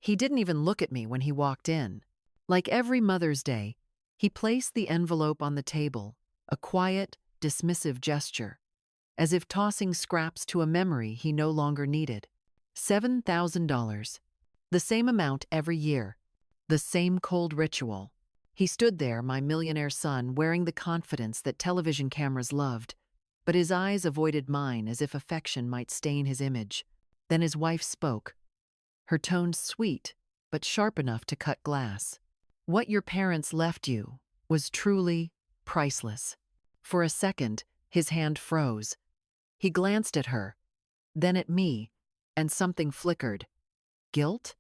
He didn't even look at me when he walked in. Like every Mother's Day, he placed the envelope on the table, a quiet, dismissive gesture, as if tossing scraps to a memory he no longer needed. $7,000. The same amount every year. The same cold ritual. He stood there, my millionaire son, wearing the confidence that television cameras loved, but his eyes avoided mine as if affection might stain his image. Then his wife spoke, her tone sweet, but sharp enough to cut glass. What your parents left you was truly priceless. For a second, his hand froze. He glanced at her, then at me, and something flickered. Guilt?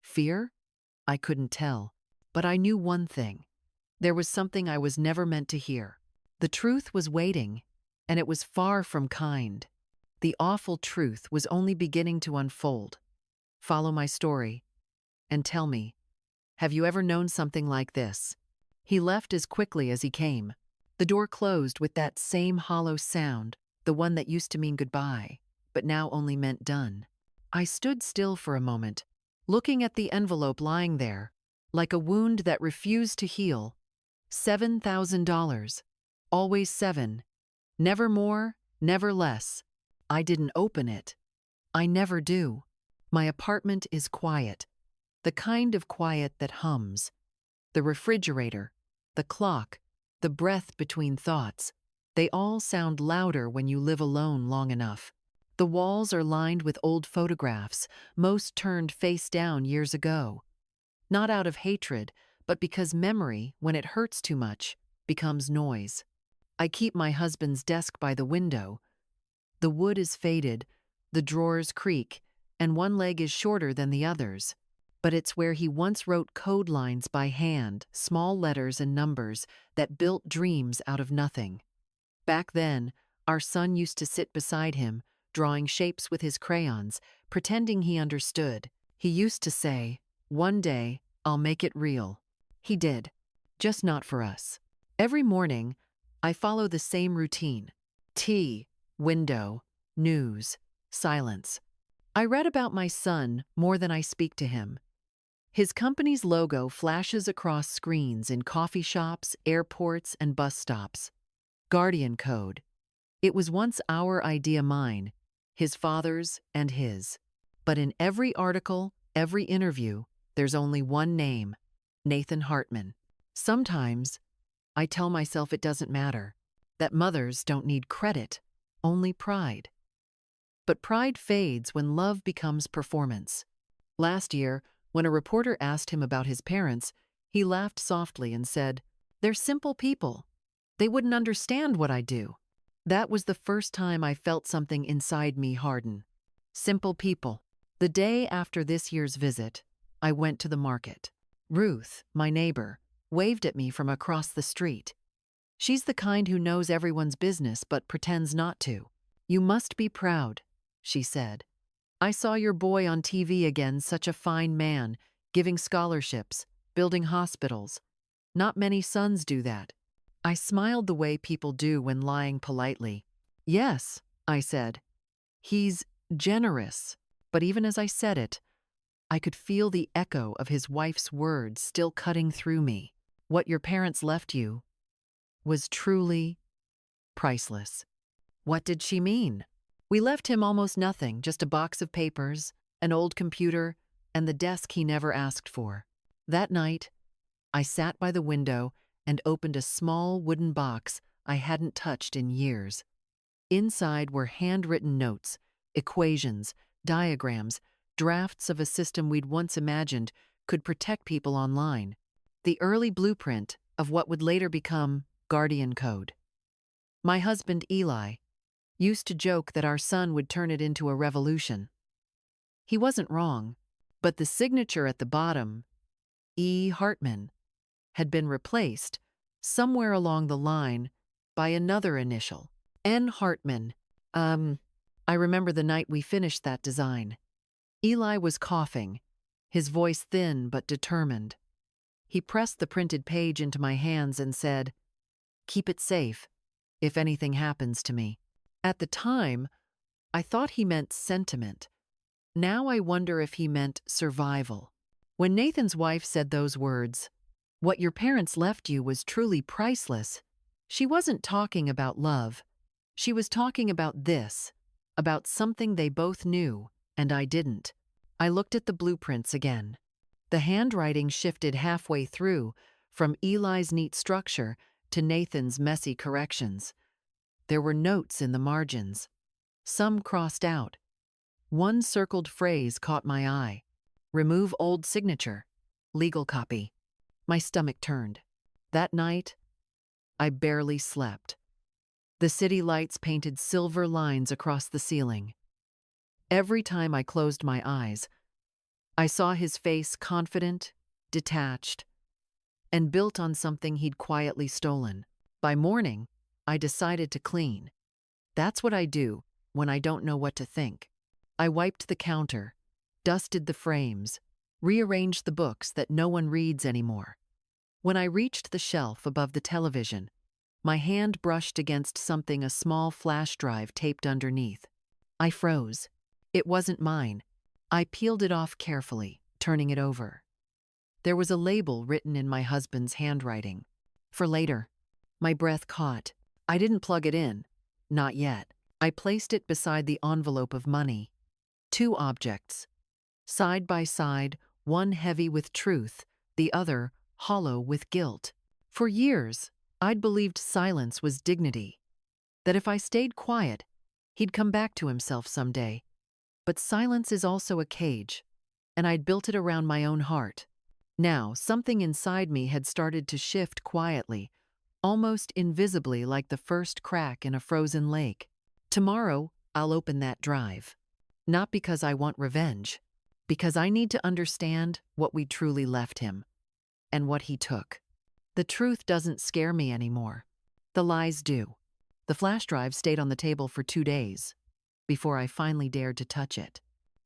Fear? I couldn't tell. But I knew one thing. There was something I was never meant to hear. The truth was waiting, and it was far from kind. The awful truth was only beginning to unfold. Follow my story, and tell me, have you ever known something like this? He left as quickly as he came. The door closed with that same hollow sound, the one that used to mean goodbye, but now only meant done. I stood still for a moment, looking at the envelope lying there, like a wound that refused to heal. $7,000. Always 7. Never more, never less. I didn't open it. I never do. My apartment is quiet. The kind of quiet that hums. The refrigerator, the clock, the breath between thoughts. They all sound louder when you live alone long enough. The walls are lined with old photographs, most turned face down years ago. Not out of hatred, but because memory, when it hurts too much, becomes noise. I keep my husband's desk by the window. The wood is faded, the drawers creak, and one leg is shorter than the others. But it's where he once wrote code lines by hand, small letters and numbers that built dreams out of nothing. Back then, our son used to sit beside him, drawing shapes with his crayons, pretending he understood. He used to say, "One day, I'll make it real." He did, just not for us. Every morning, I follow the same routine. Tea, window, news, silence. I read about my son more than I speak to him. His company's logo flashes across screens in coffee shops, airports, and bus stops. Guardian code. It was once our idea, mine, his father's and his. But in every article, every interview, there's only one name, Nathan Hartman. Sometimes, I tell myself it doesn't matter, that mothers don't need credit, only pride. But pride fades when love becomes performance. Last year, when a reporter asked him about his parents, he laughed softly and said, "They're simple people. They wouldn't understand what I do." That was the first time I felt something inside me harden. Simple people. The day after this year's visit, I went to the market. Ruth, my neighbor, waved at me from across the street. She's the kind who knows everyone's business but pretends not to. "You must be proud," she said. "I saw your boy on TV again, such a fine man, giving scholarships, building hospitals. Not many sons do that." I smiled the way people do when lying politely. "Yes," I said. "He's generous." But even as I said it, I could feel the echo of his wife's words still cutting through me. What your parents left you was truly priceless. What did she mean? We left him almost nothing, just a box of papers, an old computer, and the desk he never asked for. That night, I sat by the window and opened a small wooden box I hadn't touched in years. Inside were handwritten notes, equations, diagrams, drafts of a system we'd once imagined could protect people online. The early blueprint of what would later become Guardian Code. My husband, Eli, used to joke that our son would turn it into a revolution. He wasn't wrong, but the signature at the bottom, E. Hartman, had been replaced, somewhere along the line, by another initial, N. Hartman. I remember the night we finished that design. Eli was coughing, his voice thin but determined. He pressed the printed page into my hands and said, "Keep it safe, if anything happens to me." At the time, I thought he meant sentiment. Now I wonder if he meant survival. When Nathan's wife said those words, "What your parents left you was truly priceless," she wasn't talking about love. She was talking about this, about something they both knew, and I didn't. I looked at the blueprints again. The handwriting shifted halfway through, from Eli's neat structure to Nathan's messy corrections. There were notes in the margins, some crossed out. One circled phrase caught my eye: "Remove old signature. Legal copy." My stomach turned. That night, I barely slept. The city lights painted silver lines across the ceiling. Every time I closed my eyes, I saw his face confident, detached, and built on something he'd quietly stolen. By morning, I decided to clean. That's what I do when I don't know what to think. I wiped the counter, dusted the frames, rearranged the books that no one reads anymore. When I reached the shelf above the television, my hand brushed against something, a small flash drive taped underneath. I froze. It wasn't mine. I peeled it off carefully, turning it over. There was a label written in my husband's handwriting. "For later." My breath caught. I didn't plug it in. Not yet. I placed it beside the envelope of money. Two objects, side by side, one heavy with truth, the other hollow with guilt. For years, I'd believed silence was dignity, that if I stayed quiet, he'd come back to himself someday. But silence is also a cage, and I'd built it around my own heart. Now, something inside me had started to shift quietly, almost invisibly, like the first crack in a frozen lake. Tomorrow, I'll open that drive. Not because I want revenge, because I need to understand what we truly left him, and what he took. The truth doesn't scare me anymore. The lies do. The flash drive stayed on the table for 2 days before I finally dared to touch it.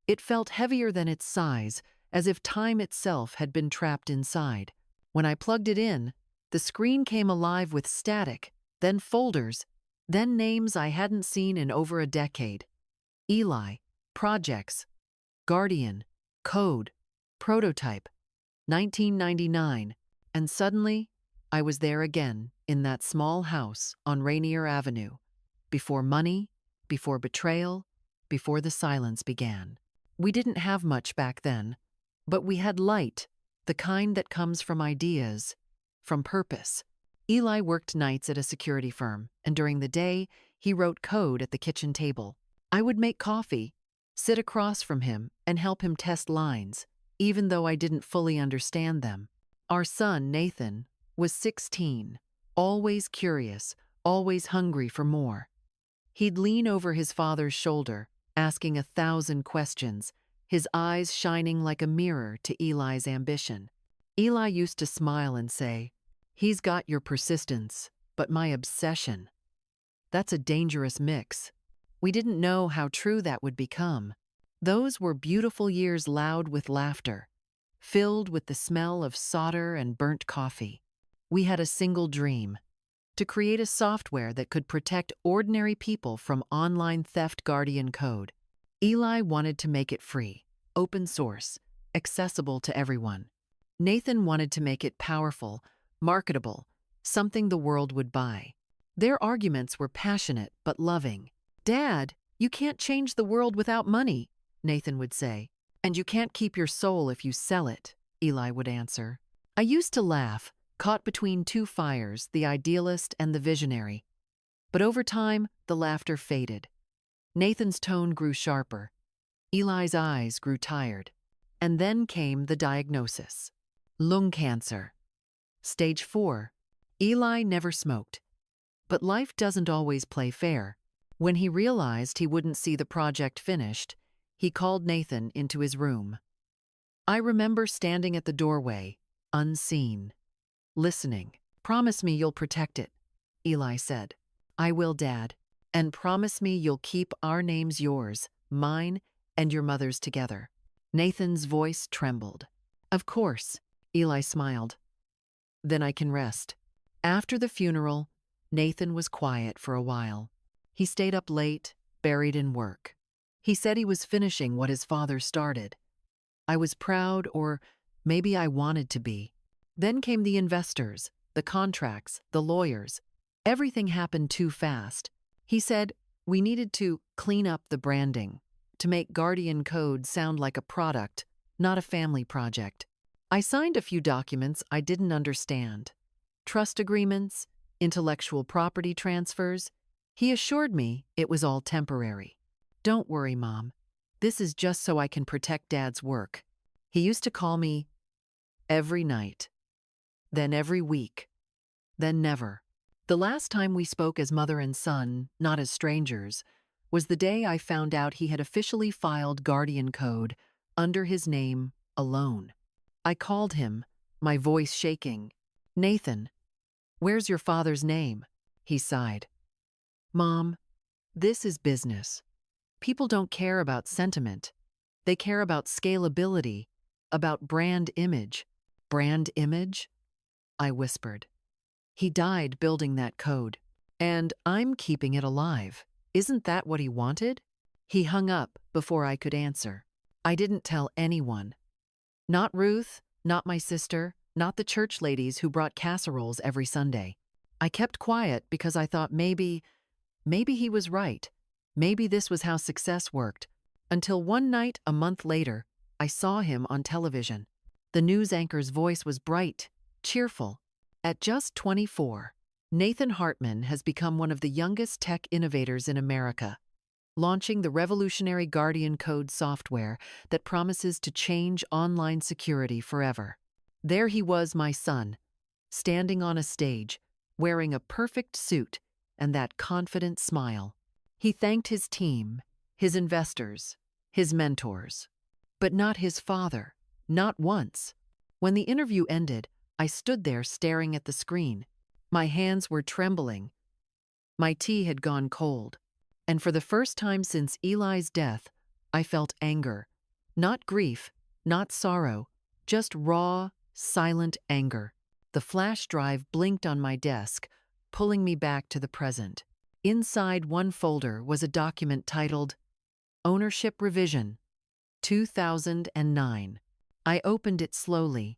It felt heavier than its size, as if time itself had been trapped inside. When I plugged it in, the screen came alive with static, then folders, then names I hadn't seen in over a decade. Eli, projects, Guardian, code, prototype, 1999, and suddenly, I was there again, in that small house on Rainier Avenue, before money, before betrayal, before the silence began. We didn't have much back then, but we had light, the kind that comes from ideas, from purpose. Eli worked nights at a security firm, and during the day, he wrote code at the kitchen table. I would make coffee, sit across from him, and help him test lines, even though I didn't fully understand them. Our son, Nathan, was 16, always curious, always hungry for more. He'd lean over his father's shoulder, asking 1,000 questions, his eyes shining like a mirror to Eli's ambition. Eli used to smile and say, "He's got your persistence, but my obsession." That's a dangerous mix. We didn't know how true that would become. Those were beautiful years, loud with laughter, filled with the smell of solder and burnt coffee. We had a single dream: to create a software that could protect ordinary people from online theft. Guardian code. Eli wanted to make it free, open source, accessible to everyone. Nathan wanted to make it powerful, marketable, something the world would buy. Their arguments were passionate but loving. "Dad, you can't change the world without money," Nathan would say. "And you can't keep your soul if you sell it," Eli would answer. I used to laugh, caught between two fires, the idealist and the visionary. But over time, the laughter faded. Nathan's tone grew sharper. Eli's eyes grew tired. And then came the diagnosis: lung cancer. Stage 4. Eli never smoked. But life doesn't always play fair. When he realized he wouldn't see the project finished, he called Nathan into his room. I remember standing at the doorway, unseen, listening. "Promise me you'll protect it," Eli said. "I will, Dad. And promise me you'll keep our names, yours, mine, and your mother's, together." Nathan's voice trembled. "Of course," Eli smiled. "Then I can rest." After the funeral, Nathan was quiet for a while. He stayed up late, buried in work. He said he was finishing what his father started. I was proud, or Maybe I wanted to be. Then came the investors, the contracts, the lawyers. Everything happened too fast. He said we needed to clean up the branding, to make Guardian Code sound like a product, not a family project. I signed a few documents I didn't understand. Trust agreements, intellectual property transfers. He assured me it was all temporary. Don't worry, Mom. This is just so I can protect Dad's work. He used to call me every night, then every week, then never. The last time we spoke as mother and son, not as strangers, was the day I found out he had officially filed Guardian Code under his name alone. I called him, my voice shaking. "Nathan, where's your father's name?" He sighed. "Mom, this is business. People don't care about sentiment. They care about scalability, about brand image." "Brand image?" I whispered. "He died building that code, and I'm keeping it alive. Isn't that what he wanted?" He hung up before I could answer. I didn't tell anyone. Not Ruth, not my sister, not the church ladies who brought casseroles every Sunday. I kept quiet because I thought maybe he was right. Maybe this was how success worked. Until one night, a month later, I saw him on television. The news anchor's voice was bright, cheerful. At just 24, Nathan Hartman has become one of the youngest tech innovators in America, launching the revolutionary Guardian Code software that promises to change online security forever. There he was, my son, standing on a stage, wearing a perfect suit and that confident smile. He thanked his team, his investors, his mentors, but not his father, not once. When the interview ended, I stood there staring at the screen. My hands were trembling. My tea had gone cold. And for the first time since Eli's death, I felt anger. Not grief, not sorrow, just raw, silent anger. The flash drive blinked on my desk, pulling me back to the present. Inside one folder was a document titled Ownership Revision, 2009. I opened it slowly.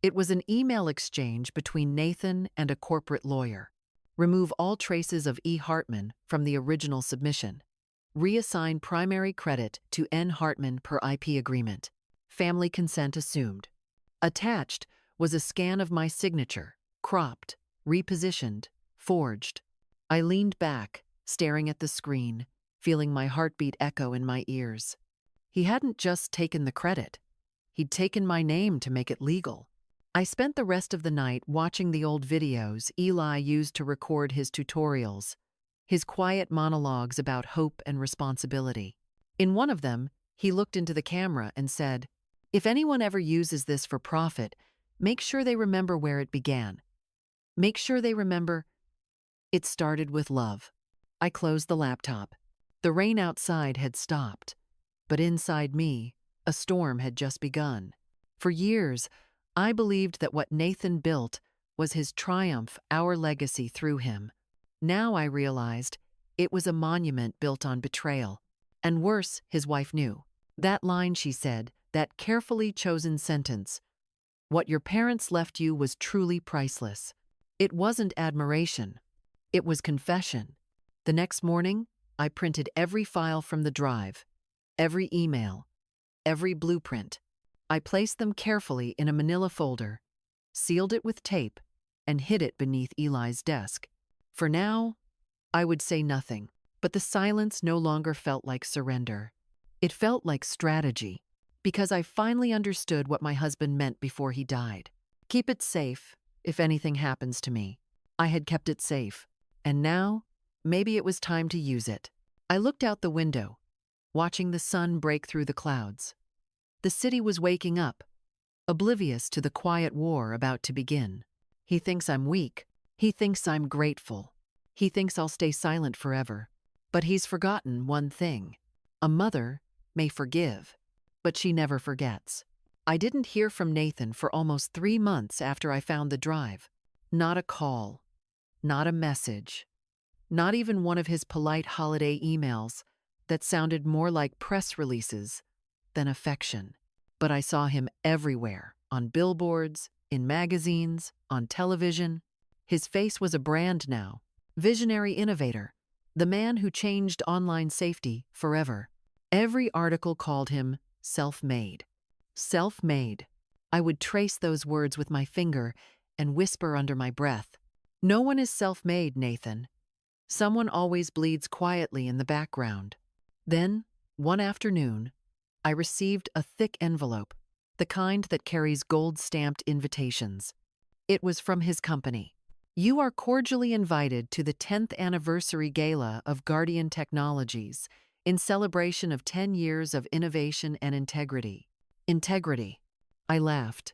It was an email exchange between Nathan and a corporate lawyer. Remove all traces of E. Hartman from the original submission. Reassign primary credit to N. Hartman per IP agreement. Family consent assumed. Attached was a scan of my signature, cropped, repositioned, forged. I leaned back, staring at the screen, feeling my heartbeat echo in my ears. He hadn't just taken the credit. He'd taken my name to make it legal. I spent the rest of the night watching the old videos Eli used to record his tutorials, his quiet monologues about hope and responsibility. In one of them, he looked into the camera and said, "If anyone ever uses this for profit, make sure they remember where it began. Make sure they remember it started with love." I closed the laptop. The rain outside had stopped, but inside me, a storm had just begun. For years, I believed that what Nathan built was his triumph, our legacy through him. Now I realized it was a monument built on betrayal. And worse, his wife knew. That line, she said, that carefully chosen sentence, "What your parents left you was truly priceless." It wasn't admiration. It was confession. The next morning, I printed every file from the drive, every email, every blueprint. I placed them carefully in a manila folder, sealed it with tape, and hid it beneath Eli's desk. For now, I would say nothing, but the silence no longer felt like surrender. It felt like strategy, because I finally understood what my husband meant before he died. Keep it safe, if anything happens to me. I had kept it safe, and now, maybe it was time to use it. I looked out the window, watching the sun break through the clouds. The city was waking up, oblivious to the quiet war about to begin. He thinks I'm weak. He thinks I'm grateful. He thinks I'll stay silent forever. But he's forgotten one thing. A mother may forgive, but she never forgets. I didn't hear from Nathan for almost 3 months after I found the drive. Not a call, not a message, not even one of his polite holiday emails that sounded more like press releases than affection. But I saw him everywhere, on billboards, in magazines, on television. His face was a brand now. Visionary innovator. The man who changed online safety forever. Every article called him self-made. Self-made. I would trace those words with my finger and whisper under my breath. No one is self-made, Nathan. Someone always bleeds quietly in the background. Then, one afternoon, I received a thick envelope, the kind that carries gold-stamped invitations. It was from his company. You are cordially invited to the 10th anniversary gala of Guardian Technologies in celebration of 10 years of innovation and integrity. Integrity. I laughed.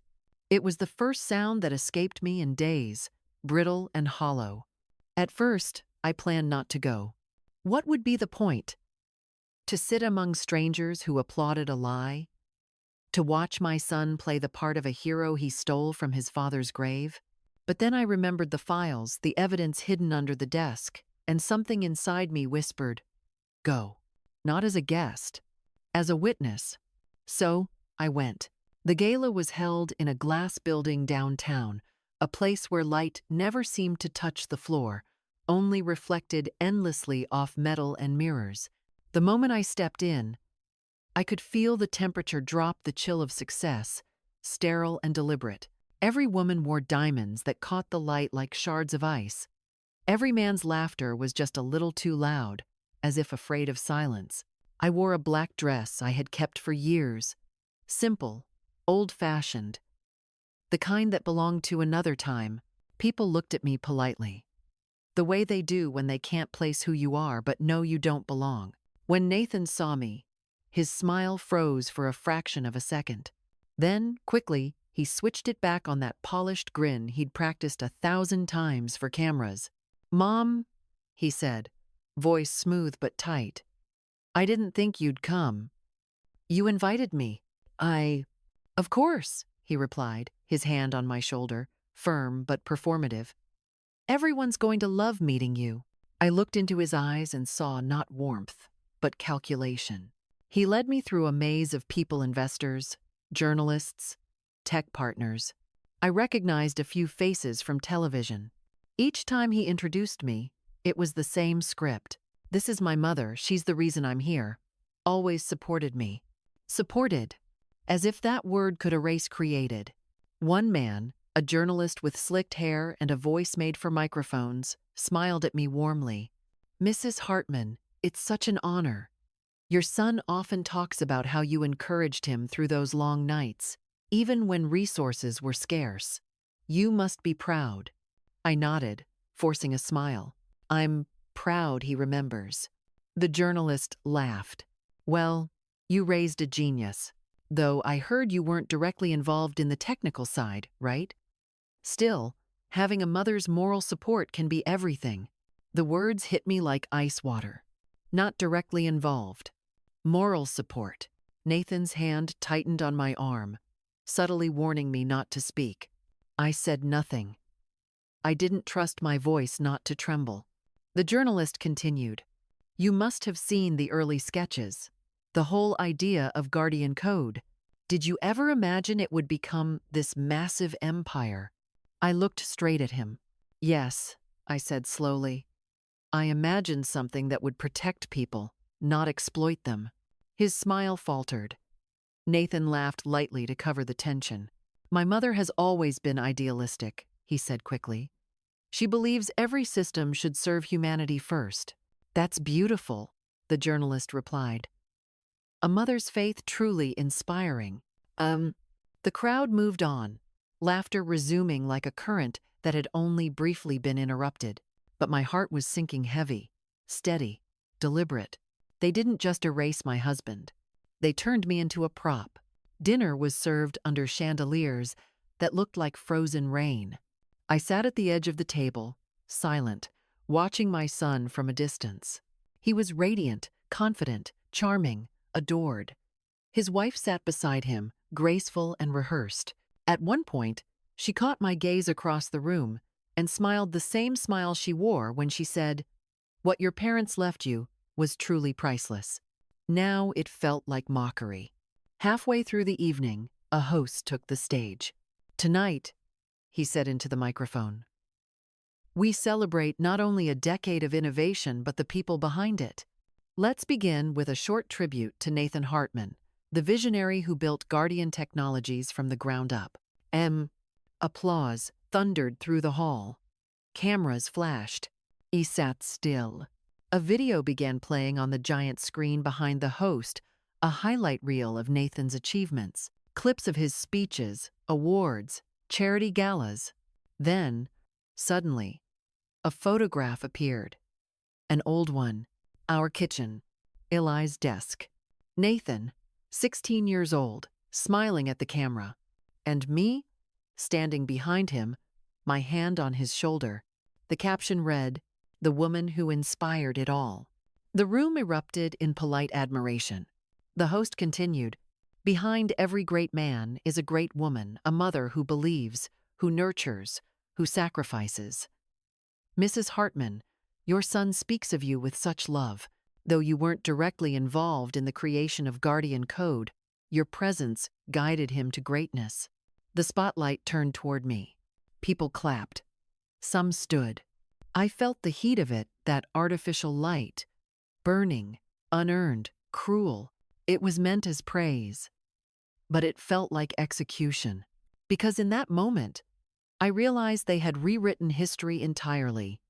It was the first sound that escaped me in days, brittle and hollow. At first, I planned not to go. What would be the point? To sit among strangers who applauded a lie? To watch my son play the part of a hero he stole from his father's grave? But then I remembered the files, the evidence hidden under the desk, and something inside me whispered, go. Not as a guest, as a witness. So, I went. The gala was held in a glass building downtown, a place where light never seemed to touch the floor, only reflected endlessly off metal and mirrors. The moment I stepped in, I could feel the temperature drop, the chill of success, sterile and deliberate. Every woman wore diamonds that caught the light like shards of ice. Every man's laughter was just a little too loud, as if afraid of silence. I wore a black dress I had kept for years, simple, old-fashioned, the kind that belonged to another time. People looked at me politely, the way they do when they can't place who you are but know you don't belong. When Nathan saw me, his smile froze for a fraction of a second. Then, quickly, he switched it back on that polished grin he'd practiced 1,000 times for cameras. Mom, he said, voice smooth but tight. I didn't think you'd come. You invited me. Of course, he replied, his hand on my shoulder, firm but performative. Everyone's going to love meeting you. I looked into his eyes and saw not warmth, but calculation. He led me through a maze of people, investors, journalists, tech partners. I recognized a few faces from television. Each time he introduced me, it was the same script. This is my mother, she's the reason I'm here. Always supported me. Supported. As if that word could erase created. One man, a journalist with slicked hair and a voice made for microphones, smiled at me warmly. Mrs. Hartman, it's such an honor. Your son often talks about how you encouraged him through those long nights, even when resources were scarce. You must be proud. I nodded, forcing a smile. I'm proud he remembers. The journalist laughed. Well, you raised a genius. Though I heard you weren't directly involved in the technical side, right? Still, having a mother's moral support can be everything. The words hit me like ice water. Not directly involved. Moral support. Nathan's hand tightened on my arm, subtly warning me not to speak. I said nothing. I didn't trust my voice not to tremble. The journalist continued. You must have seen the early sketches. The whole idea of Guardian Code. Did you ever imagine it would become this massive empire? I looked straight at him. Yes, I said slowly. I imagined something that would protect people, not exploit them. His smile faltered. Nathan laughed lightly to cover the tension. My mother has always been idealistic, he said quickly. She believes every system should serve humanity first. That's beautiful, the journalist replied. A mother's faith truly inspiring. The crowd moved on, laughter resuming like a current that had only briefly been interrupted. But my heart was sinking heavy, steady, deliberate. They didn't just erase my husband. They turned me into a prop. Dinner was served under chandeliers that looked like frozen rain. I sat at the edge of the table, silent, watching my son from a distance. He was radiant, confident, charming, adored. His wife sat beside him, graceful and rehearsed. At one point, she caught my gaze across the room and smiled the same smile she wore when she said, "What your parents left you was truly priceless." Now it felt like mockery. Halfway through the evening, a host took the stage. "Tonight," he said into the microphone, "we celebrate not only a decade of innovation but the people behind it. Let's begin with a short tribute to Nathan Hartman, the visionary who built Guardian Technologies from the ground up." Applause thundered through the hall. Cameras flashed. He sat still. A video began playing on the giant screen behind the host, a highlight reel of Nathan's achievements, clips of his speeches, awards, charity galas. Then, suddenly, a photograph appeared. An old one. Our kitchen. Eli's desk. Nathan, 16 years old, smiling at the camera. And me, standing behind him, my hand on his shoulder. The caption read, "The woman who inspired it all." The room erupted in polite admiration. The host continued, "Behind every great man is a great woman, a mother who believes, who nurtures, who sacrifices. Mrs. Hartman, your son speaks of you with such love. Though you weren't directly involved in the creation of Guardian Code, your presence guided him to greatness." The spotlight turned toward me. People clapped. Some stood. I felt the heat of it, that artificial light. Burning, unearned, cruel. It was meant as praise. But it felt like execution. Because in that moment, I realized they had rewritten history entirely.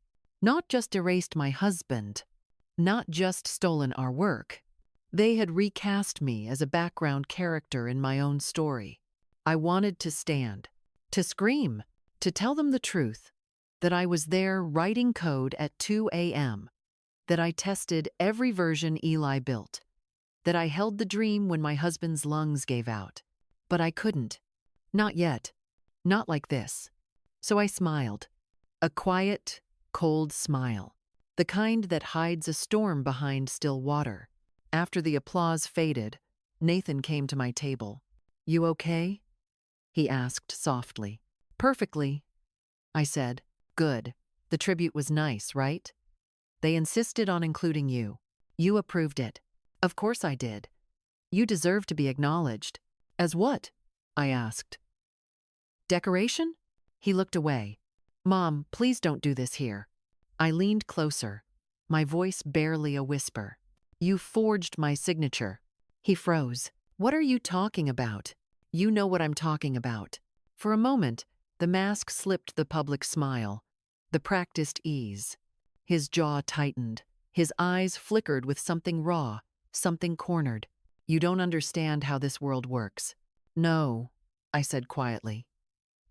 Not just erased my husband. Not just stolen our work. They had recast me as a background character in my own story. I wanted to stand, to scream, to tell them the truth, that I was there writing code at 2 a.m., that I tested every version Eli built, that I held the dream when my husband's lungs gave out. But I couldn't. Not yet. Not like this. So I smiled. A quiet, cold smile. The kind that hides a storm behind still water. After the applause faded, Nathan came to my table. "You okay?" he asked softly. "Perfectly," I said. "Good. The tribute was nice, right? They insisted on including you. You approved it." "Of course I did. You deserve to be acknowledged." "As what?" I asked. "Decoration?" He looked away. "Mom, please don't do this here." I leaned closer, my voice barely a whisper. "You forged my signature." He froze. "What are you talking about?" "You know what I'm talking about." For a moment, the mask slipped the public smile, the practiced ease. His jaw tightened. His eyes flickered with something raw, something cornered. "You don't understand how this world works." "No," I said quietly.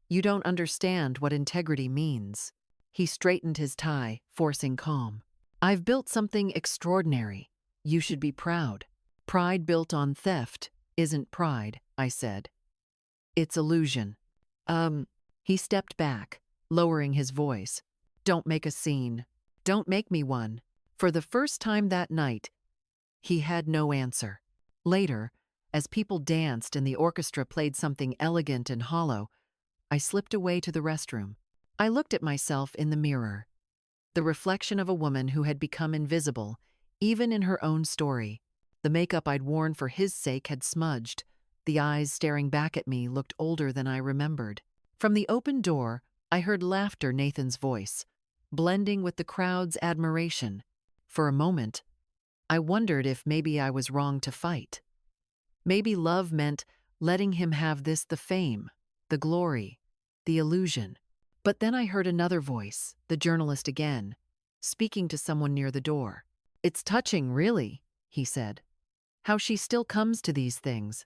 "You don't understand what integrity means." He straightened his tie, forcing calm. "I've built something extraordinary. You should be proud. Pride built on theft isn't pride," I said. "It's illusion." He stepped back, lowering his voice. "Don't make a scene. Don't make me one." For the first time that night, he had no answer. Later, as people danced and the orchestra played something elegant and hollow, I slipped away to the restroom. I looked at myself in the mirror, the reflection of a woman who had become invisible, even in her own story. The makeup I'd worn for his sake had smudged. The eyes staring back at me looked older than I remembered. From the open door, I heard laughter, Nathan's voice, blending with the crowd's admiration. For a moment, I wondered if maybe I was wrong to fight. Maybe love meant letting him have the fame, the glory, the illusion. But then I heard another voice, the journalist again, speaking to someone near the door. "It's touching, really," he said. "How she still comes to these things.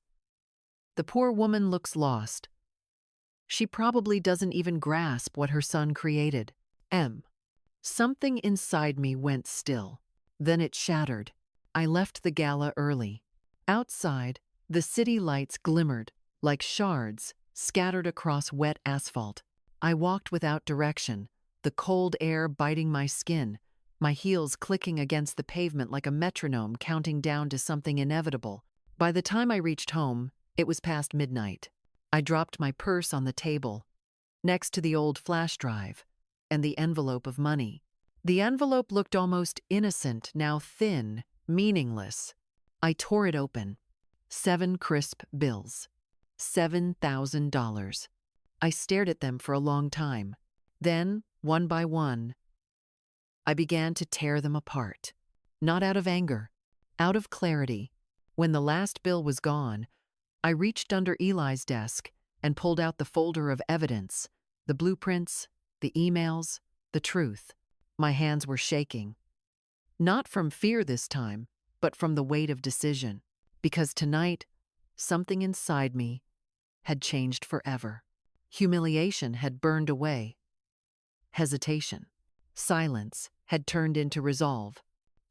The poor woman looks lost. She probably doesn't even grasp what her son created." Something inside me went still. Then it shattered. I left the gala early. Outside, the city lights glimmered like shards scattered across wet asphalt. I walked without direction, the cold air biting my skin, my heels clicking against the pavement like a metronome counting down to something inevitable. By the time I reached home, it was past midnight. I dropped my purse on the table, next to the old flash drive, and the envelope of money. The envelope looked almost innocent, now thin, meaningless. I tore it open. 7 crisp bills. $7,000. I stared at them for a long time. Then, one by one, I began to tear them apart. Not out of anger, out of clarity. When the last bill was gone, I reached under Eli's desk and pulled out the folder of evidence, the blueprints, the emails, the truth. My hands were shaking. Not from fear this time, but from the weight of decision. Because tonight, something inside me had changed forever. Humiliation had burned away. Hesitation, silence had turned into resolve.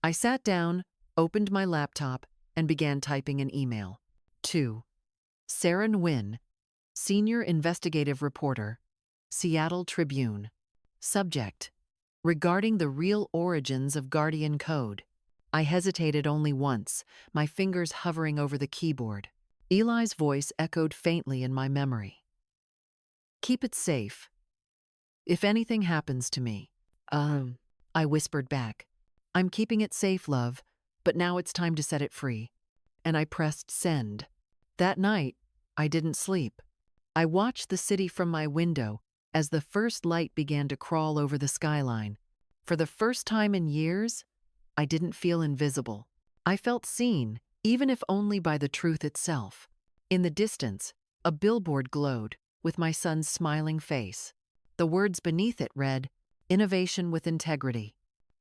I sat down, opened my laptop, and began typing an email. To Sarah Nguyen, Senior Investigative Reporter, Seattle Tribune. Subject: regarding the real origins of Guardian Code. I hesitated only once, my fingers hovering over the keyboard. Eli's voice echoed faintly in my memory. Keep it safe. If anything happens to me. I whispered back. I'm keeping it safe, love, but now it's time to set it free. And I pressed send. That night, I didn't sleep. I watched the city from my window as the first light began to crawl over the skyline. For the first time in years, I didn't feel invisible. I felt seen, even if only by the truth itself. In the distance, a billboard glowed, with my son's smiling face. The words beneath it read, "Innovation with integrity."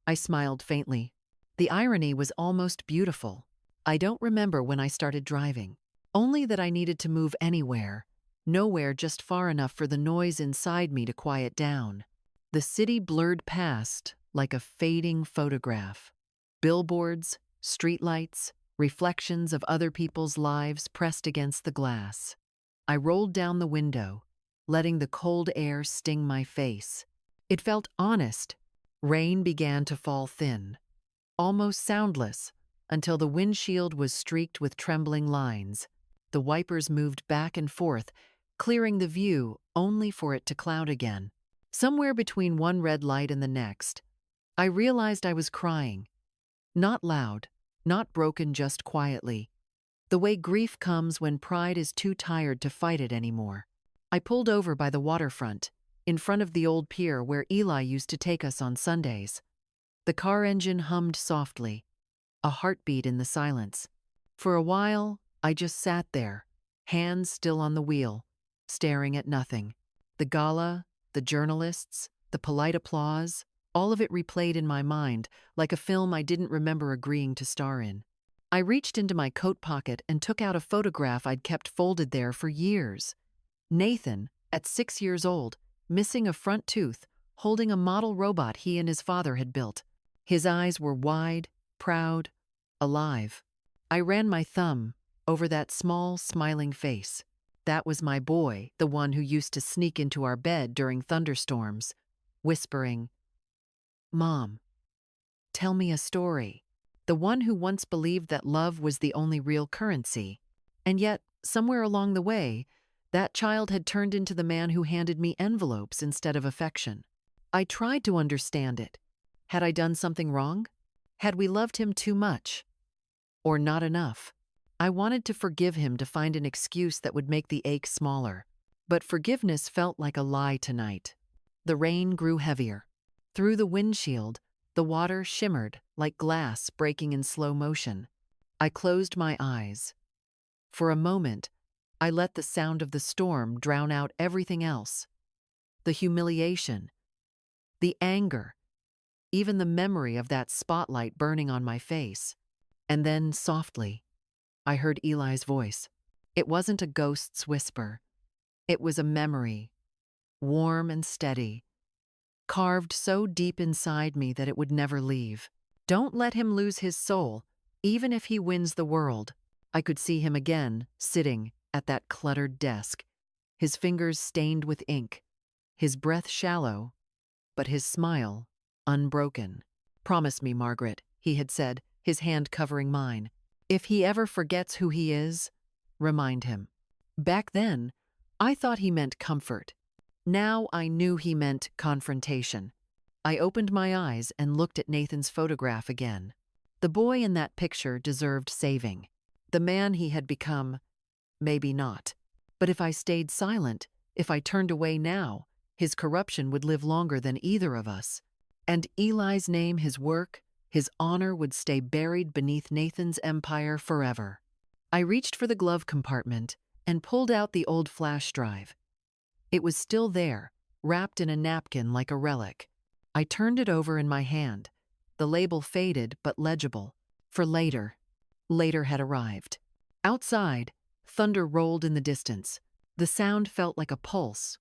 I smiled faintly. The irony was almost beautiful. I don't remember when I started driving. Only that I needed to move anywhere. Nowhere just far enough for the noise inside me to quiet down. The city blurred past like a fading photograph. Billboards, streetlights, reflections of other people's lives pressed against the glass. I rolled down the window, letting the cold air sting my face. It felt honest. Rain began to fall thin, almost soundless, until the windshield was streaked with trembling lines. The wipers moved back and forth, clearing the view only for it to cloud again. Somewhere between one red light and the next, I realized I was crying. Not loud, not broken, just quietly. The way grief comes when pride is too tired to fight it anymore. I pulled over by the waterfront, in front of the old pier where Eli used to take us on Sundays. The car engine hummed softly, a heartbeat in the silence. For a while, I just sat there, hands still on the wheel, staring at nothing. The gala, the journalists, the polite applause, all of it replayed in my mind like a film I didn't remember agreeing to star in. I reached into my coat pocket and took out a photograph I'd kept folded there for years. Nathan, at 6 years old, missing a front tooth, holding a model robot he and his father had built. His eyes were wide, proud, alive. I ran my thumb over that small, smiling face. That was my boy, the one who used to sneak into our bed during thunderstorms, whispering, "Mom, tell me a story." The one who once believed that love was the only real currency. And yet, somewhere along the way, that child had turned into the man who handed me envelopes instead of affection. I tried to understand it. Had I done something wrong? Had we loved him too much? Or not enough? I wanted to forgive him, to find an excuse that would make the ache smaller. But forgiveness felt like a lie tonight. The rain grew heavier. Through the windshield, the water shimmered like glass breaking in slow motion. I closed my eyes. For a moment, I let the sound of the storm drown out everything else. The humiliation, the anger, even the memory of that spotlight burning on my face. And then, softly, I heard Eli's voice. It wasn't a ghost's whisper. It was a memory, warm and steady, carved so deep inside me that it would never leave. Don't let him lose his soul, even if he wins the world. I could see him again, sitting at that cluttered desk, his fingers stained with ink, his breath shallow, but his smile unbroken. "Promise me, Margaret," he had said, his hand covering mine. "If he ever forgets who he is, remind him." Back then, I thought he meant comfort. Now I knew he meant confrontation. I opened my eyes and looked at Nathan's photograph again. The boy in that picture deserved saving. The man he had become, maybe not. But if I stayed silent, if I turned away now, his corruption would live longer than either of us. And Eli's name, his work, his honor would stay buried beneath Nathan's empire forever. I reached for the glove compartment and pulled out the old flash drive. It was still there, wrapped in a napkin like a relic. I turned it over in my hand. The label faded but legible. For later. Later had arrived. Outside, thunder rolled in the distance. The sound felt like a pulse.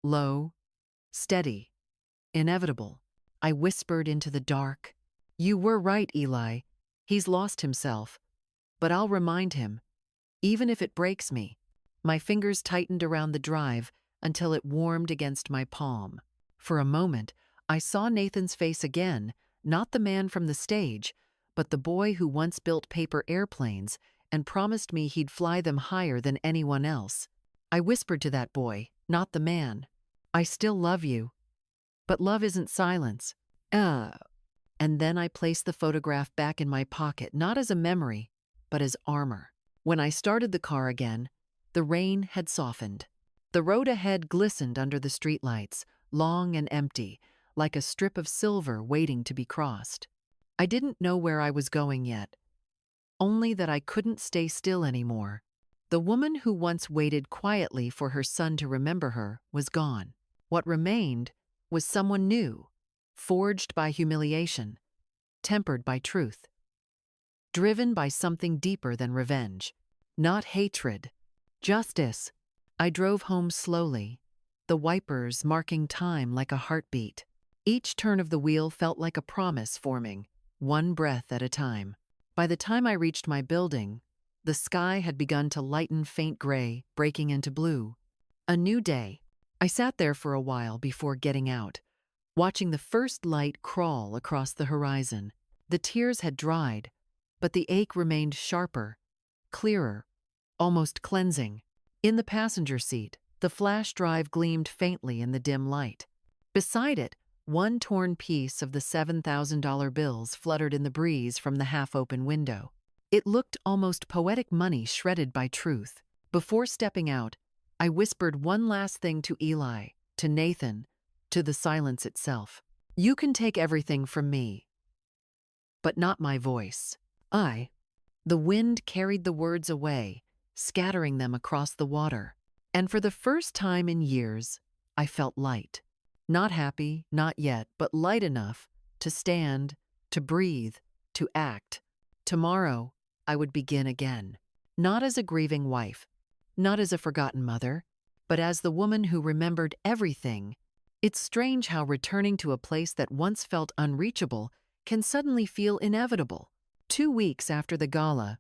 Low, steady, inevitable. I whispered into the dark. "You were right, Eli. He's lost himself. But I'll remind him, even if it breaks me." My fingers tightened around the drive until it warmed against my palm. For a moment, I saw Nathan's face again, not the man from the stage, but the boy who once built paper airplanes and promised me he'd fly them higher than anyone else. I whispered to that boy, not the man, "I still love you. But love isn't silence." And then I placed the photograph back in my pocket, not as a memory, but as armor. When I started the car again, the rain had softened. The road ahead glistened under the streetlights, long and empty, like a strip of silver waiting to be crossed. I didn't know where I was going yet, only that I couldn't stay still anymore. The woman who once waited quietly for her son to remember her was gone. What remained was someone new, forged by humiliation, tempered by truth, driven by something deeper than revenge. Not hatred, justice. I drove home slowly, the wipers marking time like a heartbeat. Each turn of the wheel felt like a promise forming, one breath at a time. By the time I reached my building, the sky had begun to lighten faint gray, breaking into blue. A new day. I sat there for a while before getting out, watching the first light crawl across the horizon. The tears had dried, but the ache remained sharper, clearer, almost cleansing. In the passenger seat, the flash drive gleamed faintly in the dim light. Beside it, one torn piece of the $7,000 bills fluttered in the breeze from the half-open window. It looked almost poetic money shredded by truth. Before stepping out, I whispered one last thing to Eli, to Nathan, to the silence itself. "You can take everything from me, but not my voice." The wind carried the words away, scattering them across the water. And for the first time in years, I felt light. Not happy, not yet, but light enough to stand, to breathe, to act. Tomorrow, I would begin again. Not as a grieving wife, not as a forgotten mother, but as the woman who remembered everything. It's strange how returning to a place that once felt unreachable can suddenly feel inevitable. 2 weeks after the gala,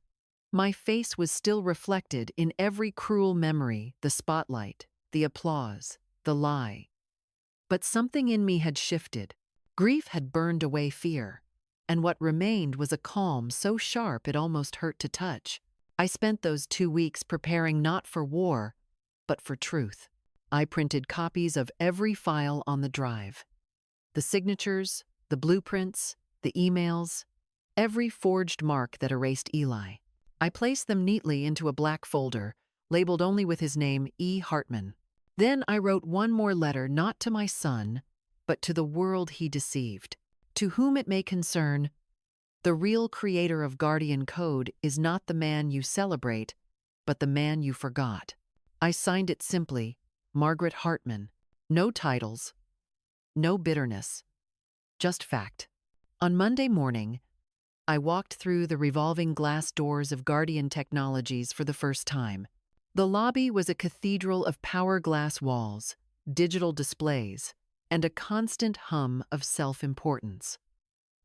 my face was still reflected in every cruel memory, the spotlight, the applause, the lie. But something in me had shifted. Grief had burned away fear, and what remained was a calm so sharp it almost hurt to touch. I spent those 2 weeks preparing not for war, but for truth. I printed copies of every file on the drive. The signatures, the blueprints, the emails, every forged mark that erased Eli. I placed them neatly into a black folder, labeled only with his name, E. Hartman. Then I wrote one more letter, not to my son, but to the world he deceived. To whom it may concern, the real creator of Guardian Code is not the man you celebrate, but the man you forgot. I signed it simply, Margaret Hartman. No titles, no bitterness, just fact. On Monday morning, I walked through the revolving glass doors of Guardian Technologies for the first time. The lobby was a cathedral of power glass walls, digital displays, and a constant hum of self-importance.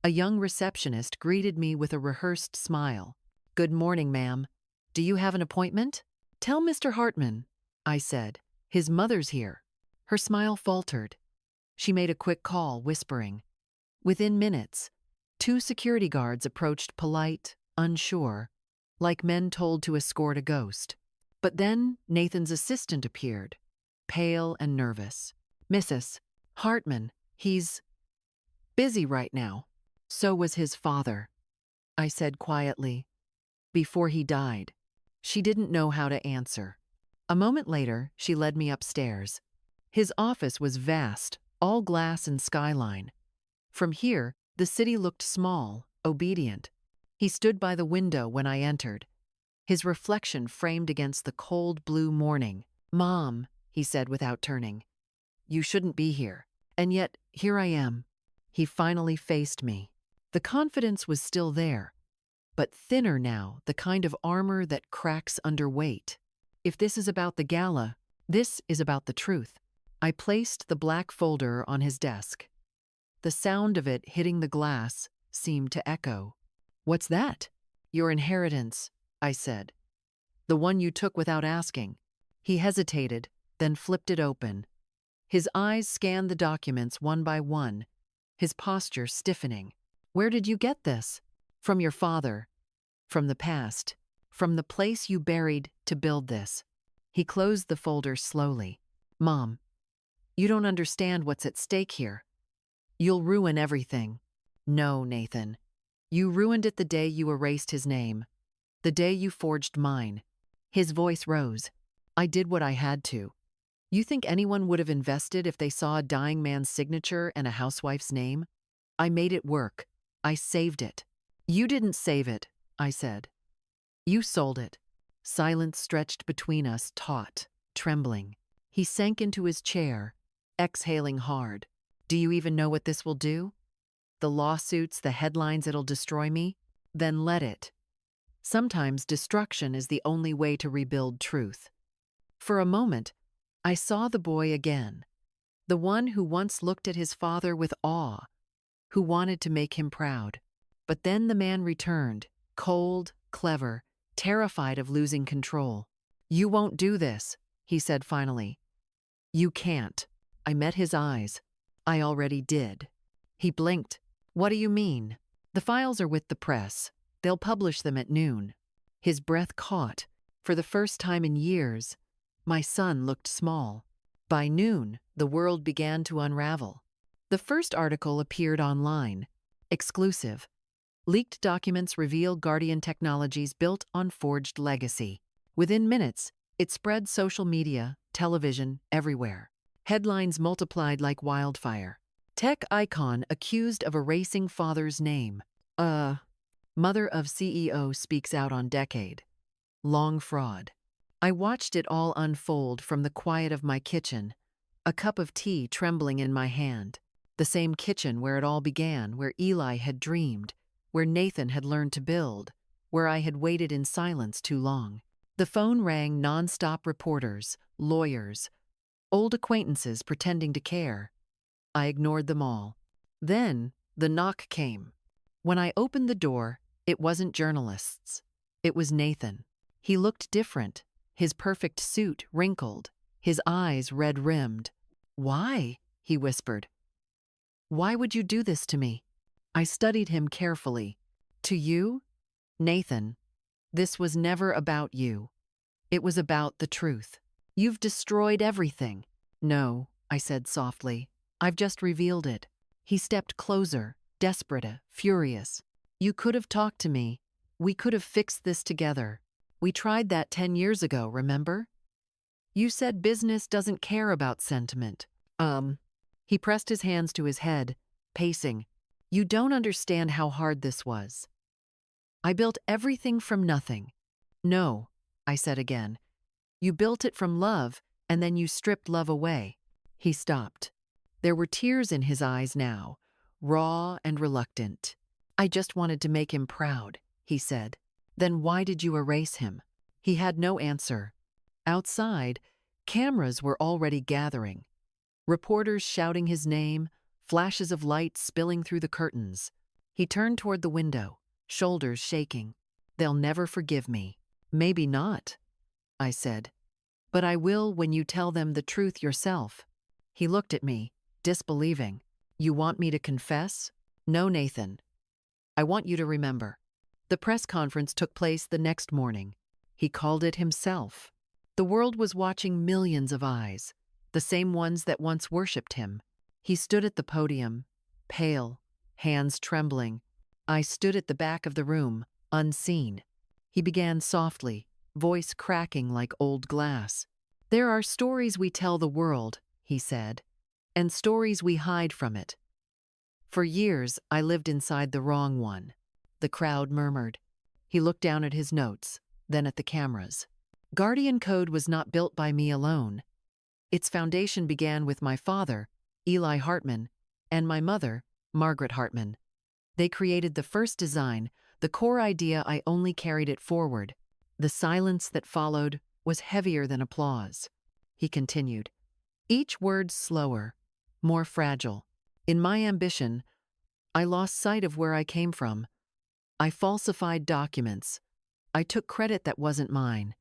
A young receptionist greeted me with a rehearsed smile. "Good morning, ma'am. Do you have an appointment?" "Tell Mr. Hartman," I said. "His mother's here." Her smile faltered. She made a quick call, whispering. Within minutes, 2 security guards approached, polite, unsure, like men told to escort a ghost. But then Nathan's assistant appeared, pale and nervous. "Mrs. Hartman, he's busy right now." "So was his father," I said quietly. "Before he died." She didn't know how to answer. A moment later, she led me upstairs. His office was vast, all glass and skyline. From here, the city looked small, obedient. He stood by the window when I entered, his reflection framed against the cold blue morning. "Mom," he said without turning, "you shouldn't be here. And yet, here I am." He finally faced me. The confidence was still there, but thinner now, the kind of armor that cracks under weight. "If this is about the gala, this is about the truth." I placed the black folder on his desk. The sound of it hitting the glass seemed to echo. "What's that?" "Your inheritance," I said. "The one you took without asking." He hesitated, then flipped it open. His eyes scanned the documents one by one, his posture stiffening. "Where did you get this?" "From your father. From the past. From the place you buried to build this." He closed the folder slowly. "Mom, you don't understand what's at stake here. You'll ruin everything." "No, Nathan. You ruined it the day you erased his name. The day you forged mine." His voice rose. "I did what I had to. You think anyone would have invested if they saw a dying man's signature and a housewife's name? I made it work. I saved it." "You didn't save it," I said. "You sold it." Silence stretched between us, taut, trembling. He sank into his chair, exhaling hard. "Do you even know what this will do? The lawsuits, the headlines, it'll destroy me? Then let it. Sometimes destruction is the only way to rebuild truth." For a moment, I saw the boy again, the one who once looked at his father with awe, who wanted to make him proud. But then the man returned, cold, clever, terrified of losing control. "You won't do this," he said finally. "You can't." I met his eyes. "I already did." He blinked. "What do you mean?" "The files are with the press. They'll publish them at noon." His breath caught. For the first time in years, my son looked small. By noon, the world began to unravel. The first article appeared online. Exclusive. Leaked documents reveal Guardian Technologies built on forged legacy. Within minutes, it spread social media, television, everywhere. Headlines multiplied like wildfire. Tech icon accused of erasing father's name. Mother of CEO speaks out on decade. Long fraud. I watched it all unfold from the quiet of my kitchen, a cup of tea trembling in my hand. The same kitchen where it all began, where Eli had dreamed, where Nathan had learned to build, where I had waited in silence too long. The phone rang nonstop, reporters, lawyers, old acquaintances pretending to care. I ignored them all. Then the knock came. When I opened the door, it wasn't journalists. It was Nathan. He looked different, his perfect suit wrinkled, his eyes red-rimmed. "Why?" he whispered. "Why would you do this to me?" I studied him carefully. "To you, Nathan, this was never about you. It was about the truth. You've destroyed everything." "No," I said softly. "I've just revealed it." He stepped closer, desperate, furious. "You could have talked to me. We could have fixed this together. We tried that 10 years ago, remember? You said business doesn't care about sentiment." He pressed his hands to his head, pacing. "You don't understand how hard this was. I built everything from nothing." "No," I said again. "You built it from love, and then you stripped love away." He stopped. There were tears in his eyes now, raw and reluctant. "I just wanted to make him proud," he said. "Then why did you erase him?" He had no answer. Outside, cameras were already gathering. Reporters shouting his name, flashes of light spilling through the curtains. He turned toward the window, shoulders shaking. "They'll never forgive me." "Maybe not," I said. "But I will when you tell them the truth yourself." He looked at me, disbelieving. "You want me to confess?" "No, Nathan. I want you to remember." The press conference took place the next morning. He called it himself. The world was watching, millions of eyes, the same ones that once worshipped him. He stood at the podium, pale, hands trembling. I stood at the back of the room, unseen. He began softly, voice cracking like old glass. There are stories we tell the world, he said, and stories we hide from it. For years, I lived inside the wrong one. The crowd murmured. He looked down at his notes, then at the cameras. Guardian Code was not built by me alone. Its foundation began with my father, Eli Hartman, and my mother, Margaret Hartman. They created the first design, the core idea. I only carried it forward. The silence that followed was heavier than applause. He continued, each word slower, more fragile. In my ambition, I lost sight of where I came from. I falsified documents. I took credit that wasn't mine.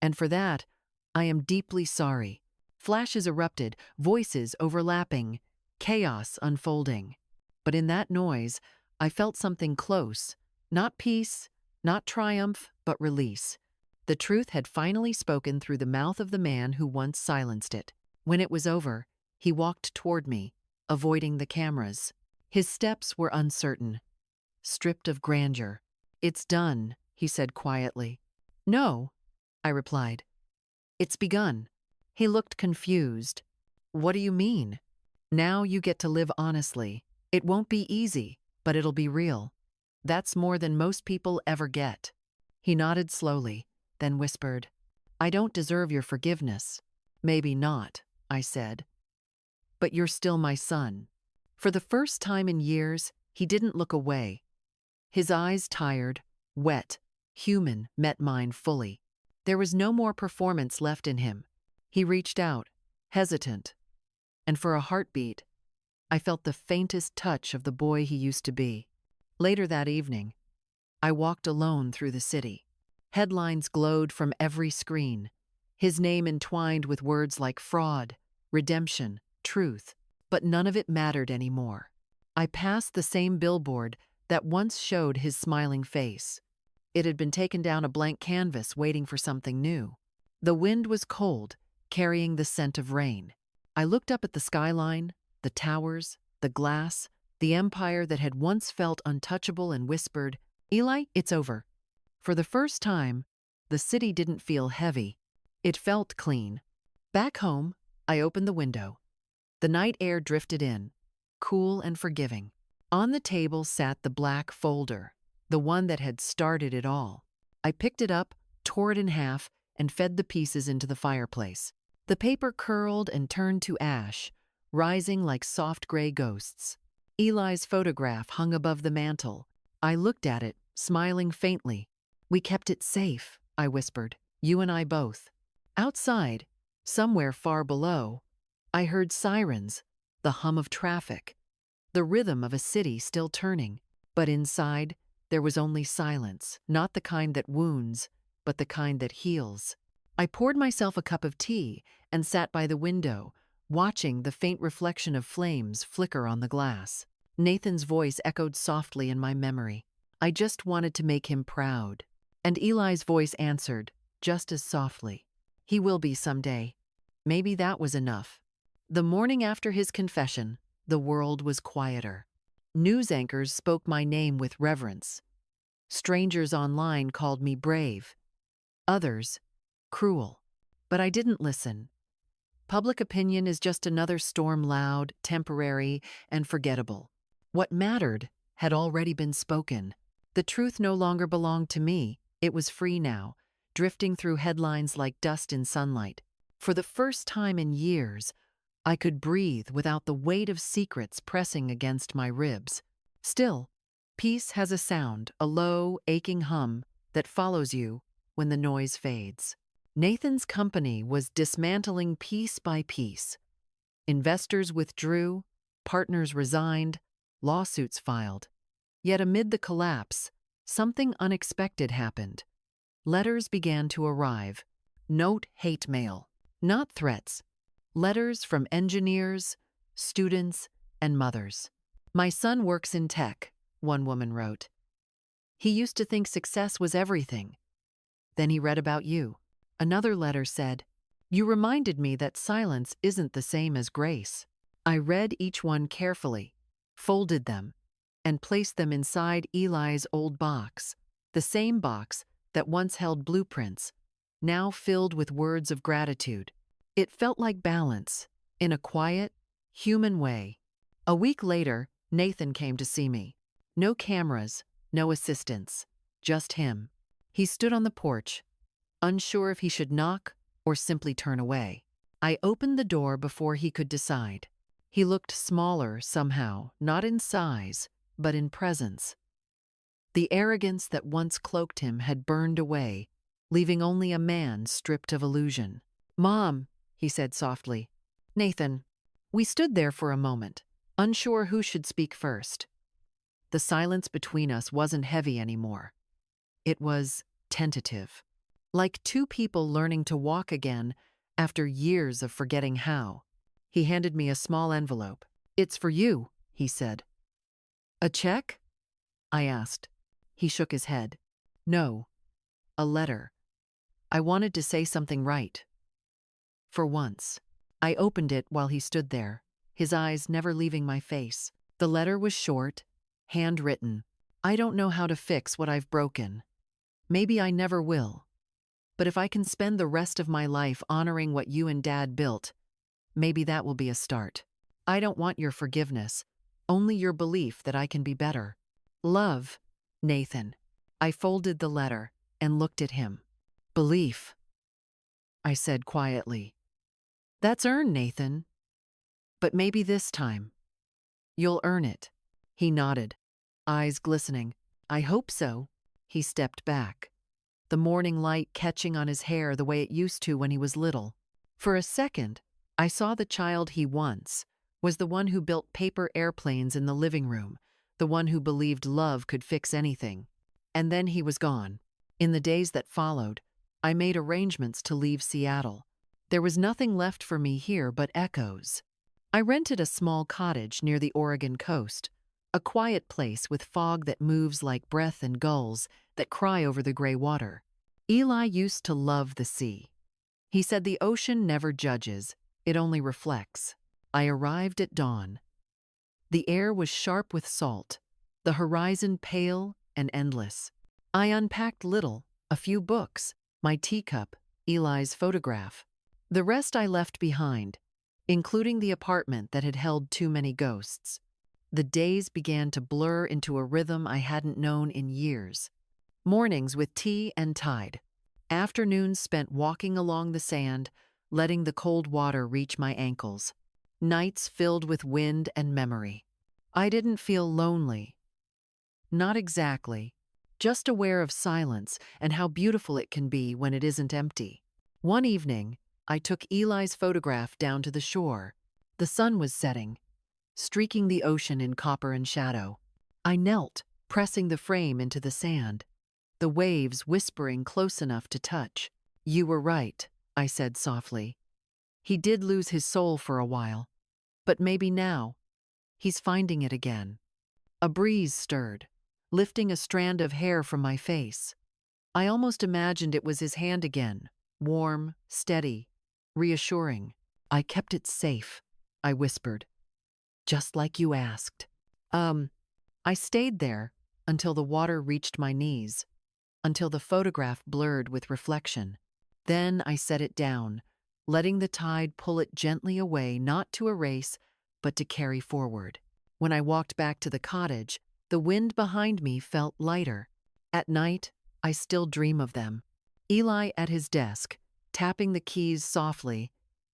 And for that, I am deeply sorry. Flashes erupted, voices overlapping, chaos unfolding. But in that noise, I felt something close. Not peace, not triumph, but release. The truth had finally spoken through the mouth of the man who once silenced it. When it was over, he walked toward me, avoiding the cameras. His steps were uncertain, stripped of grandeur. It's done, he said quietly. No, I replied. It's begun. He looked confused. What do you mean? Now you get to live honestly. It won't be easy, but it'll be real. That's more than most people ever get. He nodded slowly, then whispered, I don't deserve your forgiveness. Maybe not, I said. But you're still my son. For the first time in years, he didn't look away. His eyes, tired, wet, human, met mine fully. There was no more performance left in him. He reached out, hesitant, and for a heartbeat, I felt the faintest touch of the boy he used to be. Later that evening, I walked alone through the city. Headlines glowed from every screen, his name entwined with words like fraud, redemption, truth, but none of it mattered anymore. I passed the same billboard that once showed his smiling face. It had been taken down, a blank canvas waiting for something new. The wind was cold, carrying the scent of rain. I looked up at the skyline, the towers, the glass, the empire that had once felt untouchable, and whispered, Eli, it's over. For the first time, the city didn't feel heavy. It felt clean. Back home, I opened the window. The night air drifted in, cool and forgiving. On the table sat the black folder, the one that had started it all. I picked it up, tore it in half, and fed the pieces into the fireplace. The paper curled and turned to ash, rising like soft gray ghosts. Eli's photograph hung above the mantel. I looked at it, smiling faintly. We kept it safe, I whispered, you and I both. Outside, somewhere far below, I heard sirens, the hum of traffic, the rhythm of a city still turning. But inside, there was only silence, not the kind that wounds, but the kind that heals. I poured myself a cup of tea and sat by the window, watching the faint reflection of flames flicker on the glass. Nathan's voice echoed softly in my memory. I just wanted to make him proud. And Eli's voice answered, just as softly. He will be someday. Maybe that was enough. The morning after his confession, the world was quieter. News anchors spoke my name with reverence. Strangers online called me brave. Others, cruel. But I didn't listen. Public opinion is just another storm, loud, temporary, and forgettable. What mattered had already been spoken. The truth no longer belonged to me. It was free now, drifting through headlines like dust in sunlight. For the first time in years, I could breathe without the weight of secrets pressing against my ribs. Still, peace has a sound, a low, aching hum that follows you when the noise fades. Nathan's company was dismantling piece by piece. Investors withdrew, partners resigned, lawsuits filed. Yet amid the collapse, something unexpected happened. Letters began to arrive. Note hate mail, not threats. Letters from engineers, students, and mothers. My son works in tech, one woman wrote. He used to think success was everything. Then he read about you. Another letter said, you reminded me that silence isn't the same as grace. I read each one carefully, folded them, and placed them inside Eli's old box, the same box that once held blueprints, now filled with words of gratitude. It felt like balance, in a quiet, human way. A week later, Nathan came to see me. No cameras, no assistants, just him. He stood on the porch, unsure if he should knock or simply turn away. I opened the door before he could decide. He looked smaller somehow, not in size, but in presence. The arrogance that once cloaked him had burned away, leaving only a man stripped of illusion. "Mom," he said softly. "Nathan." We stood there for a moment, unsure who should speak first. The silence between us wasn't heavy anymore. It was tentative, like two people learning to walk again after years of forgetting how. He handed me a small envelope. "It's for you," he said. "A check?" I asked. He shook his head. "No, a letter. I wanted to say something right. For once." I opened it while he stood there, his eyes never leaving my face. The letter was short, handwritten. "I don't know how to fix what I've broken. Maybe I never will. But if I can spend the rest of my life honoring what you and Dad built, maybe that will be a start. I don't want your forgiveness, only your belief that I can be better. Love, Nathan." I folded the letter and looked at him. "Belief," I said quietly. "That's earned, Nathan. But maybe this time, you'll earn it." He nodded, eyes glistening. "I hope so." He stepped back, the morning light catching on his hair the way it used to when he was little. For a second, I saw the child he once was, the one who built paper airplanes in the living room, the one who believed love could fix anything. And then he was gone. In the days that followed, I made arrangements to leave Seattle. There was nothing left for me here but echoes. I rented a small cottage near the Oregon coast, a quiet place with fog that moves like breath and gulls that cry over the gray water. Eli used to love the sea. He said the ocean never judges, it only reflects. I arrived at dawn. The air was sharp with salt, the horizon pale and endless. I unpacked little, a few books, my teacup, Eli's photograph. The rest I left behind, including the apartment that had held too many ghosts. The days began to blur into a rhythm I hadn't known in years. Mornings with tea and tide. Afternoons spent walking along the sand, letting the cold water reach my ankles. Nights filled with wind and memory. I didn't feel lonely. Not exactly. Just aware of silence and how beautiful it can be when it isn't empty. One evening, I took Eli's photograph down to the shore. The sun was setting, streaking the ocean in copper and shadow. I knelt, pressing the frame into the sand, the waves whispering close enough to touch. "You were right," I said softly. "He did lose his soul for a while, but maybe now, he's finding it again." A breeze stirred, lifting a strand of hair from my face. I almost imagined it was his hand again, warm, steady, reassuring. "I kept it safe," I whispered, "just like you asked." I stayed there until the water reached my knees, until the photograph blurred with reflection. Then I set it down, letting the tide pull it gently away, not to erase, but to carry forward. When I walked back to the cottage, the wind behind me felt lighter. At night, I still dream of them. Eli at his desk, tapping the keys softly,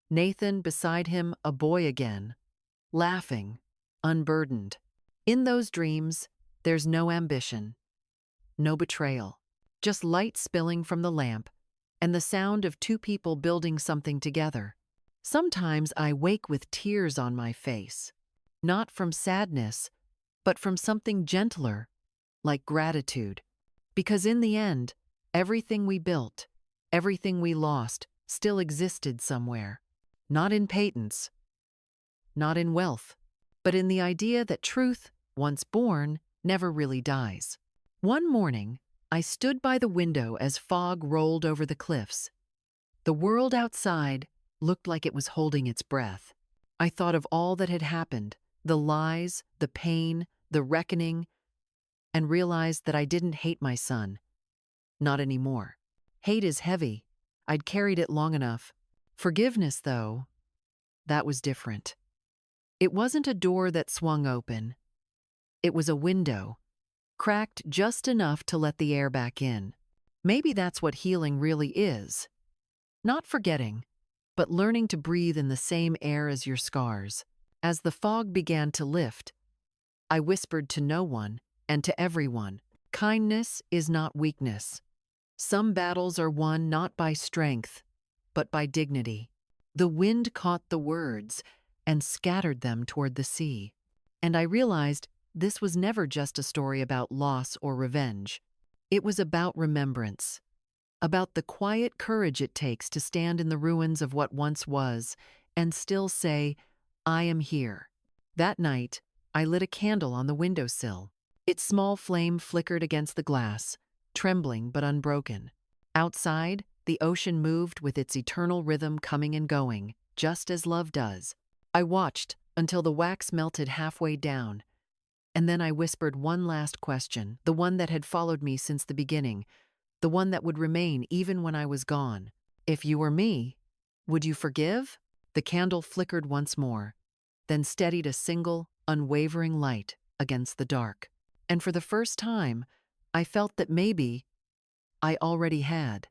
Nathan beside him, a boy again, laughing, unburdened. In those dreams, there's no ambition, no betrayal, just light spilling from the lamp and the sound of two people building something together. Sometimes I wake with tears on my face, not from sadness, but from something gentler, like gratitude. Because in the end, everything we built, everything we lost, still existed somewhere. Not in patents, not in wealth, but in the idea that truth, once born, never really dies. One morning, I stood by the window as fog rolled over the cliffs. The world outside looked like it was holding its breath. I thought of all that had happened, the lies, the pain, the reckoning, and realized that I didn't hate my son. Not anymore. Hate is heavy. I'd carried it long enough. Forgiveness, though, that was different. It wasn't a door that swung open. It was a window, cracked just enough to let the air back in. Maybe that's what healing really is. Not forgetting, but learning to breathe in the same air as your scars. As the fog began to lift, I whispered to no one and to everyone, kindness is not weakness. Some battles are won not by strength, but by dignity. The wind caught the words and scattered them toward the sea. And I realized this was never just a story about loss or revenge. It was about remembrance, about the quiet courage it takes to stand in the ruins of what once was and still say, I am here. That night, I lit a candle on the windowsill. Its small flame flickered against the glass, trembling but unbroken. Outside, the ocean moved with its eternal rhythm coming and going, just as love does. I watched until the wax melted halfway down, and then I whispered one last question, the one that had followed me since the beginning, the one that would remain even when I was gone. If you were me, would you forgive? The candle flickered once more, then steadied a single, unwavering light against the dark. And for the first time, I felt that maybe I already had.